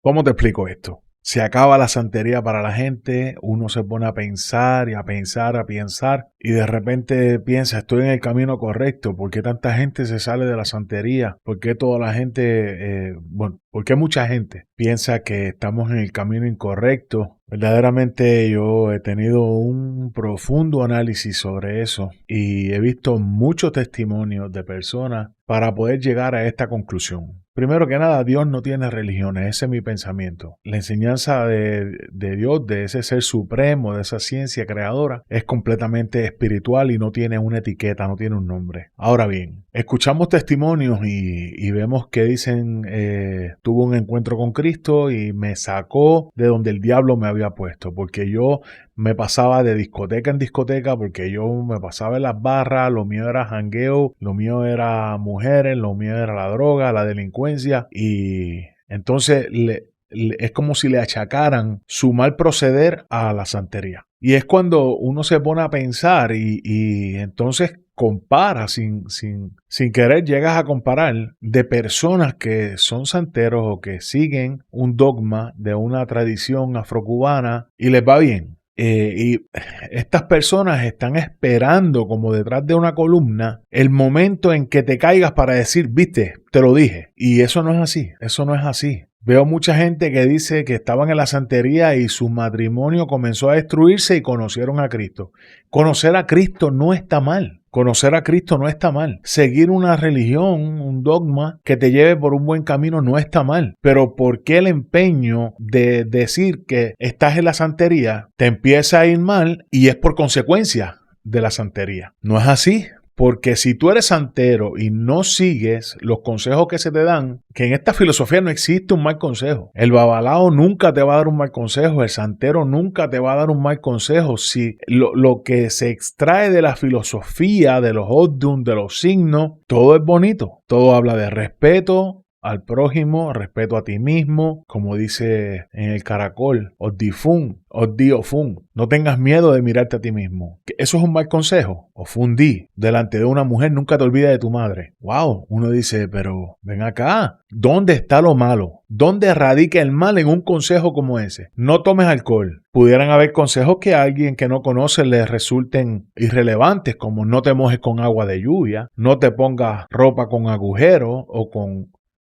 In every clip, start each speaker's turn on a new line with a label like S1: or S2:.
S1: ¿Cómo te explico esto? Se acaba la santería para la gente, uno se pone a pensar y a pensar, a pensar, y de repente piensa, estoy en el camino correcto. ¿Por qué tanta gente se sale de la santería? ¿Por qué toda la gente, por qué mucha gente piensa que estamos en el camino incorrecto? Verdaderamente yo he tenido un profundo análisis sobre eso y he visto muchos testimonios de personas para poder llegar a esta conclusión. Primero que nada, Dios no tiene religiones, ese es mi pensamiento. La enseñanza de Dios, de ese ser supremo, de esa ciencia creadora, es completamente espiritual y no tiene una etiqueta, no tiene un nombre. Ahora bien, escuchamos testimonios y vemos que dicen, tuvo un encuentro con Cristo y me sacó de donde el diablo me había puesto, porque yo me pasaba de discoteca en discoteca, porque yo me pasaba en las barras, lo mío era jangueo, lo mío era mujeres, lo mío era la droga, la delincuencia, y entonces es como si le achacaran su mal proceder a la santería. Y es cuando uno se pone a pensar y entonces compara, sin querer llegas a comparar de personas que son santeros o que siguen un dogma de una tradición afrocubana y les va bien. Y estas personas están esperando como detrás de una columna el momento en que te caigas para decir, viste, te lo dije. Y eso no es así, eso no es así. Veo mucha gente que dice que estaban en la santería y su matrimonio comenzó a destruirse y conocieron a Cristo. Conocer a Cristo no está mal. Conocer a Cristo no está mal. Seguir una religión, un dogma que te lleve por un buen camino no está mal. Pero ¿por qué el empeño de decir que estás en la santería te empieza a ir mal y es por consecuencia de la santería? No es así. Porque si tú eres santero y no sigues los consejos que se te dan, que en esta filosofía no existe un mal consejo. El babalao nunca te va a dar un mal consejo, el santero nunca te va a dar un mal consejo. Si lo que se extrae de la filosofía, de los odum, de los signos, todo es bonito. Todo habla de respeto al prójimo, respeto a ti mismo, como dice en el caracol, odifun, odiofun. No tengas miedo de mirarte a ti mismo. ¿Eso es un mal consejo? Ofundí, delante de una mujer nunca te olvides de tu madre. Wow, uno dice, pero ven acá, ¿dónde está lo malo? ¿Dónde radica el mal en un consejo como ese? No tomes alcohol. Pudieran haber consejos que a alguien que no conoce le resulten irrelevantes, como no te mojes con agua de lluvia, no te pongas ropa con agujeros o con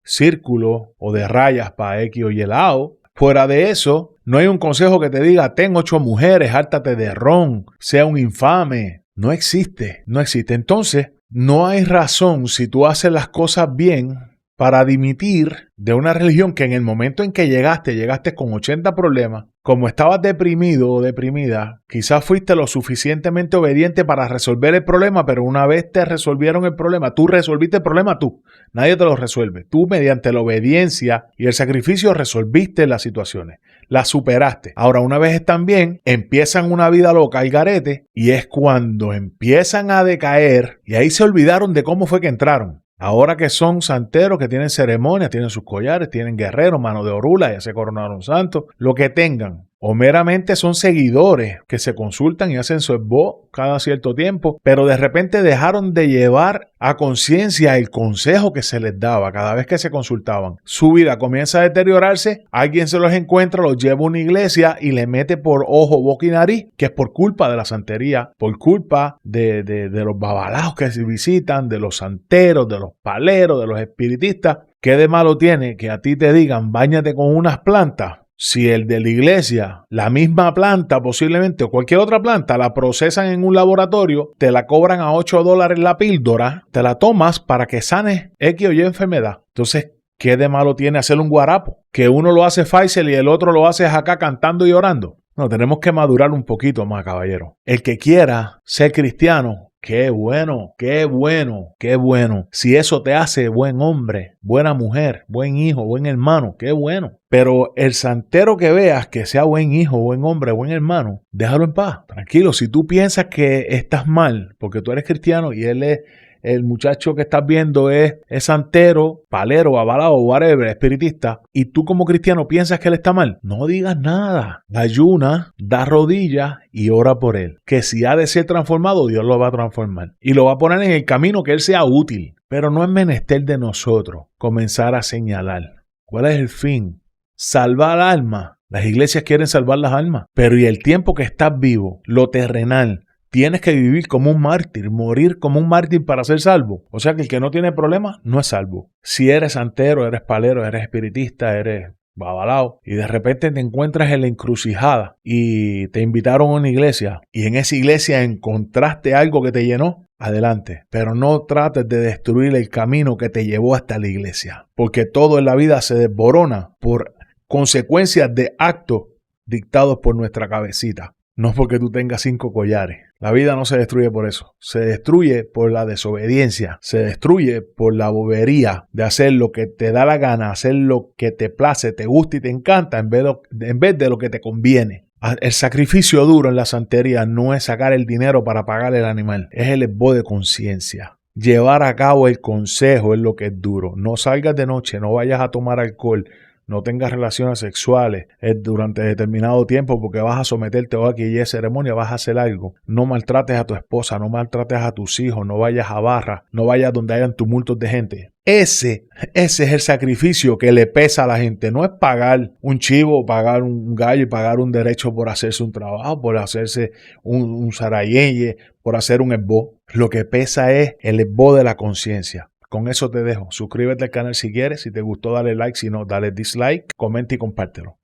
S1: círculo o de rayas para X o Y lado. Fuera de eso, no hay un consejo que te diga, ten 8 mujeres, hártate de ron, sea un infame. No existe, no existe. Entonces, no hay razón si tú haces las cosas bien para dimitir de una religión que en el momento en que llegaste con 80 problemas. Como estabas deprimido o deprimida, quizás fuiste lo suficientemente obediente para resolver el problema, pero una vez te resolvieron el problema, tú resolviste el problema tú. Nadie te lo resuelve. Tú mediante la obediencia y el sacrificio resolviste las situaciones. Las superaste. Ahora, una vez están bien, empiezan una vida loca al garete y es cuando empiezan a decaer y ahí se olvidaron de cómo fue que entraron. Ahora que son santeros, que tienen ceremonias, tienen sus collares, tienen guerreros, mano de orula, ya se coronaron santos, lo que tengan. O meramente son seguidores que se consultan y hacen su esbo cada cierto tiempo, pero de repente dejaron de llevar a conciencia el consejo que se les daba cada vez que se consultaban. Su vida comienza a deteriorarse, alguien se los encuentra, los lleva a una iglesia y le mete por ojo, boca y nariz, que es por culpa de la santería, por culpa de los babalaos que se visitan, de los santeros, de los paleros, de los espiritistas. ¿Qué de malo tiene que a ti te digan, báñate con unas plantas? Si el de la iglesia, la misma planta posiblemente o cualquier otra planta, la procesan en un laboratorio, te la cobran a $8 la píldora, te la tomas para que sanes X o Y enfermedad. Entonces, ¿qué de malo tiene hacer un guarapo? Que uno lo hace Pfizer y el otro lo hace acá cantando y orando. No, tenemos que madurar un poquito más, caballero. El que quiera ser cristiano, qué bueno, qué bueno, qué bueno. Si eso te hace buen hombre, buena mujer, buen hijo, buen hermano, qué bueno. Pero el santero que veas que sea buen hijo, buen hombre, buen hermano, déjalo en paz. Tranquilo, si tú piensas que estás mal porque tú eres cristiano y él es el muchacho que estás viendo es santero, palero, babalao, whatever, espiritista, y tú como cristiano piensas que él está mal, no digas nada. Ayuna, da rodillas y ora por él. Que si ha de ser transformado, Dios lo va a transformar. Y lo va a poner en el camino que él sea útil. Pero no es menester de nosotros comenzar a señalar. ¿Cuál es el fin salvar almas. Las iglesias quieren salvar las almas, pero ¿y el tiempo que estás vivo, lo terrenal? Tienes que vivir como un mártir, morir como un mártir para ser salvo. O sea que el que no tiene problemas no es salvo. Si eres santero, eres palero, eres espiritista, eres babalao, y de repente te encuentras en la encrucijada y te invitaron a una iglesia y en esa iglesia encontraste algo que te llenó, adelante. Pero no trates de destruir el camino que te llevó hasta la iglesia, porque todo en la vida se desborona por consecuencias de actos dictados por nuestra cabecita. No es porque tú tengas 5 collares. La vida no se destruye por eso. Se destruye por la desobediencia. Se destruye por la bobería de hacer lo que te da la gana, hacer lo que te place, te gusta y te encanta en vez de lo que te conviene. El sacrificio duro en la santería no es sacar el dinero para pagar el animal. Es el esbo de conciencia. Llevar a cabo el consejo es lo que es duro. No salgas de noche, no vayas a tomar alcohol. No tengas relaciones sexuales durante determinado tiempo porque vas a someterte a aquella ceremonia, vas a hacer algo. No maltrates a tu esposa, no maltrates a tus hijos, no vayas a barra, no vayas donde hayan tumultos de gente. Ese es el sacrificio que le pesa a la gente. No es pagar un chivo, pagar un gallo y pagar un derecho por hacerse un trabajo, por hacerse un zarayeye, por hacer un esbo. Lo que pesa es el esbo de la conciencia. Con eso te dejo. Suscríbete al canal si quieres. Si te gustó, dale like. Si no, dale dislike. Comenta y compártelo.